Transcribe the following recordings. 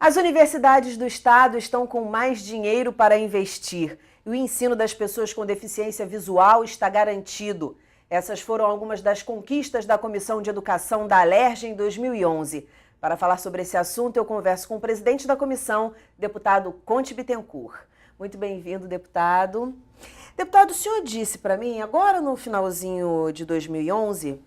As universidades do estado estão com mais dinheiro para investir e o ensino das pessoas com deficiência visual está garantido. Essas foram algumas das conquistas da Comissão de Educação da Alerj em 2011. Para falar sobre esse assunto, eu converso com o presidente da comissão, deputado Conte Bittencourt. Muito bem-vindo, deputado. Deputado, o senhor disse para mim, agora no finalzinho de 2011,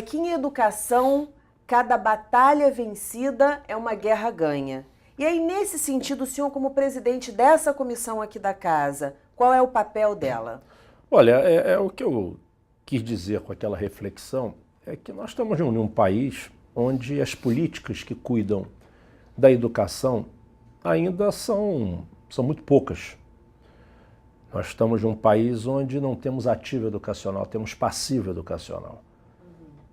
que em educação, cada batalha vencida é uma guerra ganha. E aí, nesse sentido, o senhor, como presidente dessa comissão aqui da casa, qual é o papel dela? Olha, o que eu quis dizer com aquela reflexão é que nós estamos em um país onde as políticas que cuidam da educação ainda são muito poucas. Nós estamos em um país onde não temos ativo educacional, temos passivo educacional.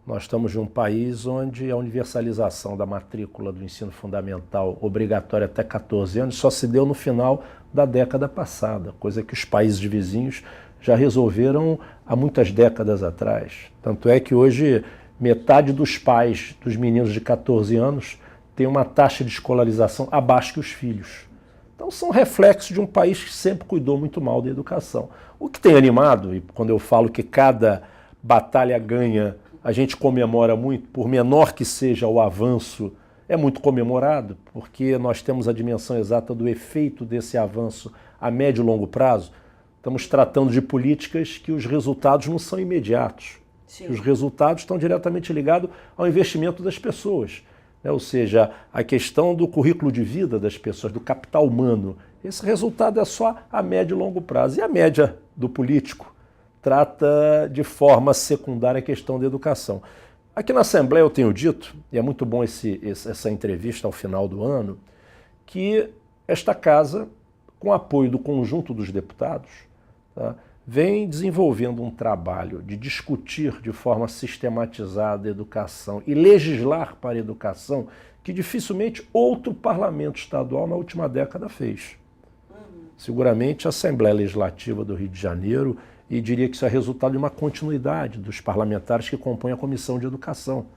Nós estamos em um país onde a universalização da matrícula do ensino fundamental obrigatória até 14 anos só se deu no final da década passada, coisa que os países vizinhos já resolveram há muitas décadas atrás. Tanto é que hoje metade dos pais dos meninos de 14 anos tem uma taxa de escolarização abaixo que os filhos. Então são reflexos de um país que sempre cuidou muito mal da educação. O que tem animado, e quando eu falo que cada batalha ganha, a gente comemora muito, por menor que seja o avanço, é muito comemorado, porque nós temos a dimensão exata do efeito desse avanço a médio e longo prazo. Estamos tratando de políticas que os resultados não são imediatos. Sim. Os resultados estão diretamente ligados ao investimento das pessoas. Ou seja, a questão do currículo de vida das pessoas, do capital humano. Esse resultado é só a médio e longo prazo. E a média do político trata de forma secundária a questão da educação. Aqui na Assembleia eu tenho dito, e é muito bom essa entrevista ao final do ano, que esta casa, com apoio do conjunto dos deputados, tá, vem desenvolvendo um trabalho de discutir de forma sistematizada a educação e legislar para a educação que dificilmente outro parlamento estadual na última década fez. Seguramente a Assembleia Legislativa do Rio de Janeiro, e diria que isso é resultado de uma continuidade dos parlamentares que compõem a Comissão de Educação.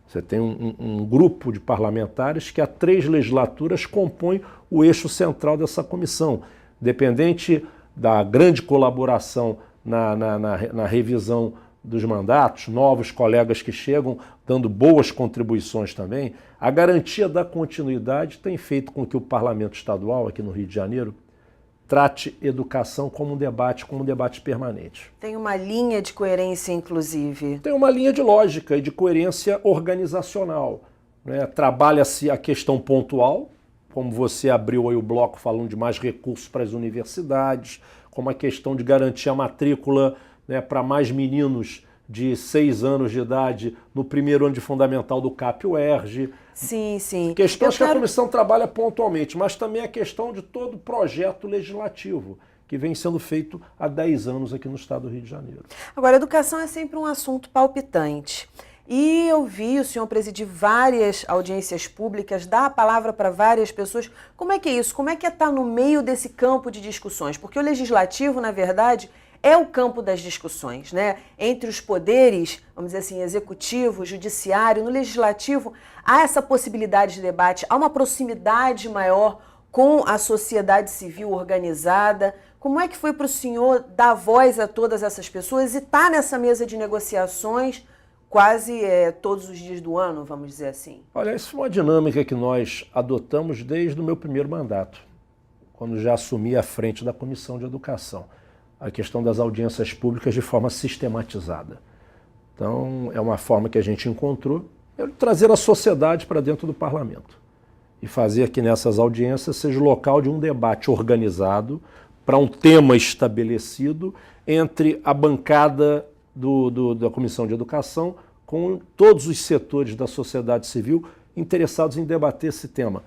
Você tem um grupo de parlamentares que há 3 legislaturas compõem o eixo central dessa comissão, dependente da grande colaboração na revisão dos mandatos, novos colegas que chegam dando boas contribuições também. A garantia da continuidade tem feito com que o parlamento estadual, aqui no Rio de Janeiro, trate educação como um debate permanente. Tem uma linha de coerência, inclusive. Tem uma linha de lógica e de coerência organizacional, né? Trabalha-se a questão pontual, como você abriu aí o bloco falando de mais recursos para as universidades, como a questão de garantir a matrícula, né, para mais meninos de 6 anos de idade no primeiro ano de fundamental do CAP-UERJ. Sim, sim. Questões que a comissão trabalha pontualmente, mas também a questão de todo o projeto legislativo que vem sendo feito há 10 anos aqui no estado do Rio de Janeiro. Agora, a educação é sempre um assunto palpitante. E eu vi o senhor presidir várias audiências públicas, dar a palavra para várias pessoas. Como é que é isso? Como é que é estar no meio desse campo de discussões? Porque o legislativo, na verdade, é o campo das discussões, né? Entre os poderes, vamos dizer assim, executivo, judiciário, no legislativo, há essa possibilidade de debate, há uma proximidade maior com a sociedade civil organizada. Como é que foi para o senhor dar voz a todas essas pessoas e estar nessa mesa de negociações quase todos os dias do ano, vamos dizer assim? Olha, isso foi uma dinâmica que nós adotamos desde o meu primeiro mandato, quando já assumi a frente da Comissão de Educação. A questão das audiências públicas de forma sistematizada. Então, é uma forma que a gente encontrou de trazer a sociedade para dentro do parlamento e fazer que nessas audiências seja o local de um debate organizado para um tema estabelecido entre a bancada da Comissão de Educação com todos os setores da sociedade civil interessados em debater esse tema.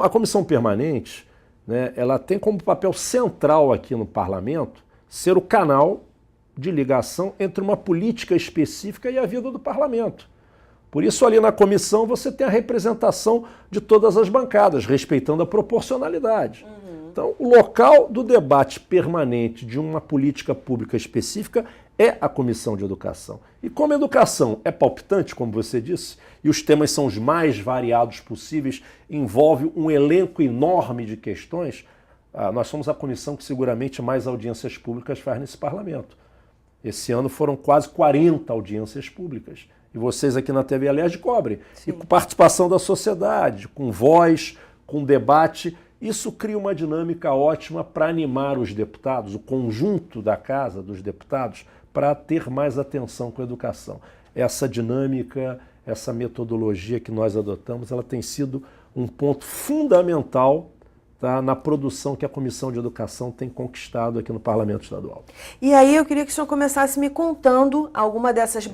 A comissão permanente, né, ela tem como papel central aqui no parlamento ser o canal de ligação entre uma política específica e a vida do parlamento. Por isso, ali na comissão, você tem a representação de todas as bancadas, respeitando a proporcionalidade. Então, o local do debate permanente de uma política pública específica é a Comissão de Educação. E como a educação é palpitante, como você disse, e os temas são os mais variados possíveis, envolve um elenco enorme de questões, nós somos a comissão que seguramente mais audiências públicas faz nesse parlamento. Esse ano foram quase 40 audiências públicas. E vocês aqui na TV Alerj cobrem. Sim. E com participação da sociedade, com voz, com debate. Isso cria uma dinâmica ótima para animar os deputados, o conjunto da casa dos deputados, para ter mais atenção com a educação. Essa dinâmica, essa metodologia que nós adotamos, ela tem sido um ponto fundamental, tá, na produção que a Comissão de Educação tem conquistado aqui no Parlamento Estadual. E aí eu queria que o senhor começasse me contando algumas dessas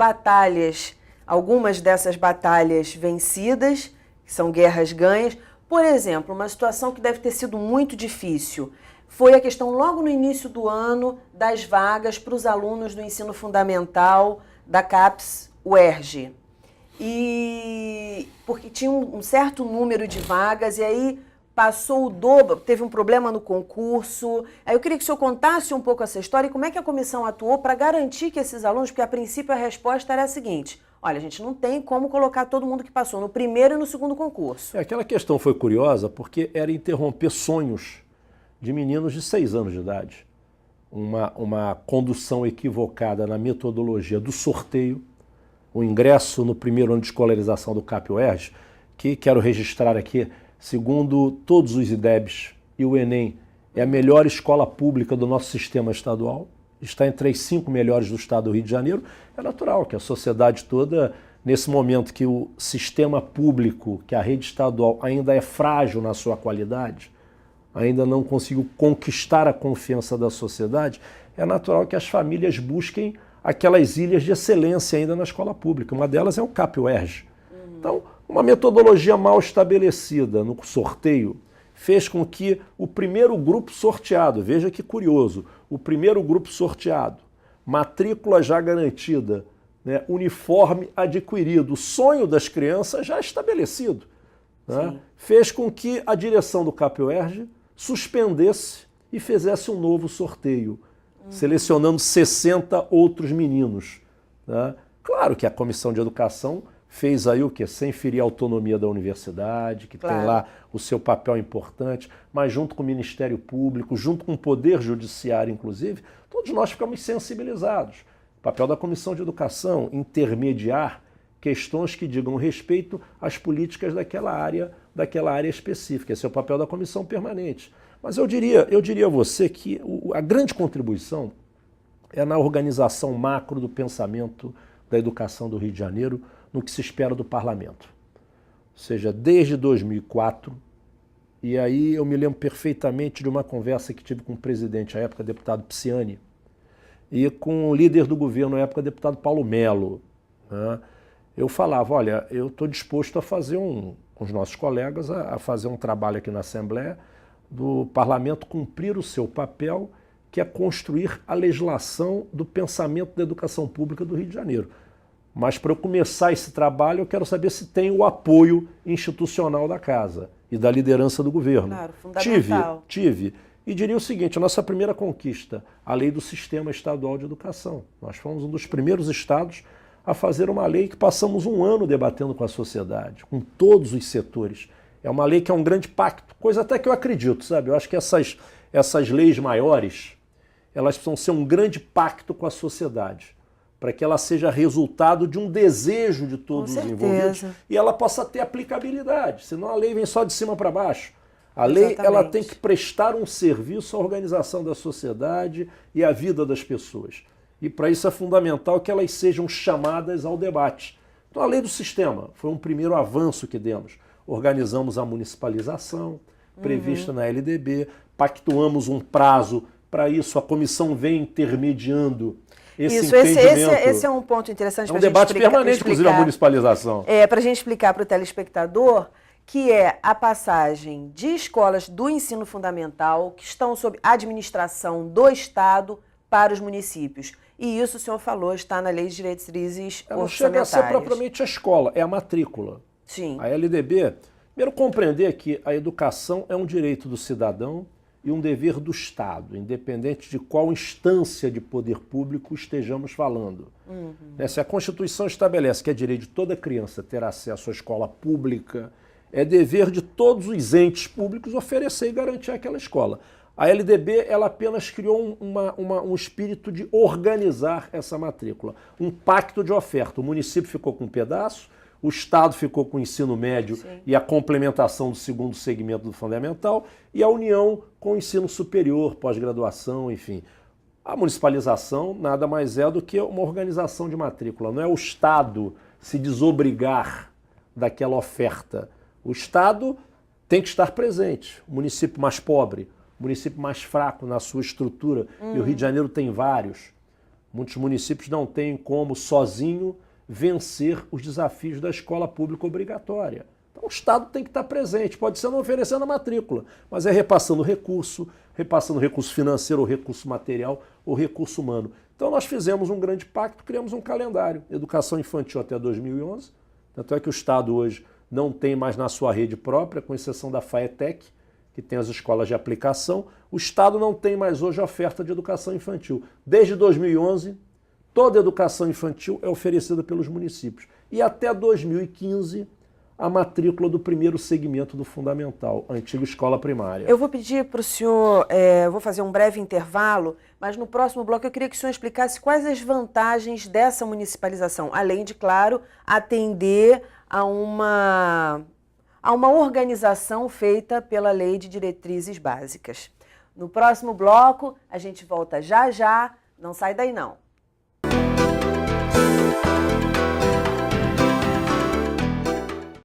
batalhas vencidas, que são guerras ganhas. Por exemplo, uma situação que deve ter sido muito difícil foi a questão logo no início do ano das vagas para os alunos do ensino fundamental da CAPES UERJ. E porque tinha um certo número de vagas e aí passou o dobro, teve um problema no concurso. Aí eu queria que o senhor contasse um pouco essa história e como é que a comissão atuou para garantir que esses alunos, porque a princípio a resposta era a seguinte: olha, a gente não tem como colocar todo mundo que passou no primeiro e no segundo concurso. Aquela questão foi curiosa porque era interromper sonhos de meninos de 6 anos de idade. Uma condução equivocada na metodologia do sorteio, o ingresso no primeiro ano de escolarização do CAP UERJ, que quero registrar aqui, segundo todos os IDEBs e o Enem, é a melhor escola pública do nosso sistema estadual, está entre as 5 melhores do estado do Rio de Janeiro. É natural que a sociedade toda, nesse momento que o sistema público, que a rede estadual ainda é frágil na sua qualidade, ainda não conseguiu conquistar a confiança da sociedade, é natural que as famílias busquem aquelas ilhas de excelência ainda na escola pública. Uma delas é o CAP UERJ. Então, uma metodologia mal estabelecida no sorteio fez com que o primeiro grupo sorteado, veja que curioso, o primeiro grupo sorteado, matrícula já garantida, né, uniforme adquirido, o sonho das crianças já estabelecido, né, fez com que a direção do CAP UERJ suspendesse e fizesse um novo sorteio, selecionando 60 outros meninos, né. Claro que a Comissão de Educação fez aí o quê? Sem ferir a autonomia da universidade, que tem lá o seu papel importante, mas junto com o Ministério Público, junto com o Poder Judiciário, inclusive, todos nós ficamos sensibilizados. O papel da Comissão de Educação, intermediar questões que digam respeito às políticas daquela área específica. Esse é o papel da Comissão Permanente. Mas eu diria a você que a grande contribuição é na organização macro do pensamento da educação do Rio de Janeiro, no que se espera do parlamento. Ou seja, desde 2004, e aí eu me lembro perfeitamente de uma conversa que tive com o presidente à época, deputado Pisciani, e com o líder do governo à época, deputado Paulo Melo, né? Eu falava, olha, eu estou disposto a fazer com os nossos colegas, a fazer um trabalho aqui na Assembleia do parlamento cumprir o seu papel, que é construir a legislação do pensamento da educação pública do Rio de Janeiro. Mas para eu começar esse trabalho, eu quero saber se tem o apoio institucional da casa e da liderança do governo. Claro, fundamental. Tive. E diria o seguinte, a nossa primeira conquista, a lei do Sistema Estadual de Educação. Nós fomos um dos primeiros estados a fazer uma lei que passamos um ano debatendo com a sociedade, com todos os setores. É uma lei que é um grande pacto, coisa até que eu acredito, sabe? Eu acho que essas leis maiores, elas precisam ser um grande pacto com a sociedade, para que ela seja resultado de um desejo de todos os envolvidos e ela possa ter aplicabilidade, senão a lei vem só de cima para baixo. A lei ela tem que prestar um serviço à organização da sociedade e à vida das pessoas. E para isso é fundamental que elas sejam chamadas ao debate. Então a lei do sistema foi um primeiro avanço que demos. Organizamos a municipalização, prevista na LDB, pactuamos um prazo para isso, a comissão vem intermediando esse é um ponto interessante. É um debate permanente, inclusive, a municipalização. Para a gente explicar para o telespectador, que é a passagem de escolas do ensino fundamental que estão sob administração do Estado para os municípios. E isso, o senhor falou, está na Lei de Diretrizes Orçamentárias. Não chega a ser propriamente a escola, é a matrícula. Sim. A LDB, primeiro compreender que a educação é um direito do cidadão e um dever do Estado, independente de qual instância de poder público estejamos falando. Se a Constituição estabelece que é direito de toda criança ter acesso à escola pública, é dever de todos os entes públicos oferecer e garantir aquela escola. A LDB ela apenas criou um espírito de organizar essa matrícula, um pacto de oferta. O município ficou com um pedaço, o Estado ficou com o ensino médio e a complementação do segundo segmento do fundamental, e a União com o ensino superior, pós-graduação, enfim. A municipalização nada mais é do que uma organização de matrícula, não é o Estado se desobrigar daquela oferta. O Estado tem que estar presente. O município mais pobre, o município mais fraco na sua estrutura, e o Rio de Janeiro tem vários. Muitos municípios não têm como, sozinho, vencer os desafios da escola pública obrigatória. Então o Estado tem que estar presente, pode ser não oferecendo a matrícula, mas é repassando recurso financeiro, ou recurso material, ou recurso humano. Então nós fizemos um grande pacto, criamos um calendário, educação infantil até 2011, tanto é que o Estado hoje não tem mais na sua rede própria, com exceção da FAETEC, que tem as escolas de aplicação, o Estado não tem mais hoje oferta de educação infantil. Desde 2011, toda a educação infantil é oferecida pelos municípios. E até 2015, a matrícula do primeiro segmento do fundamental, a antiga escola primária. Eu vou pedir para o senhor, vou fazer um breve intervalo, mas no próximo bloco eu queria que o senhor explicasse quais as vantagens dessa municipalização, além de, claro, atender a uma organização feita pela Lei de Diretrizes Básicas. No próximo bloco, a gente volta já já, não sai daí não.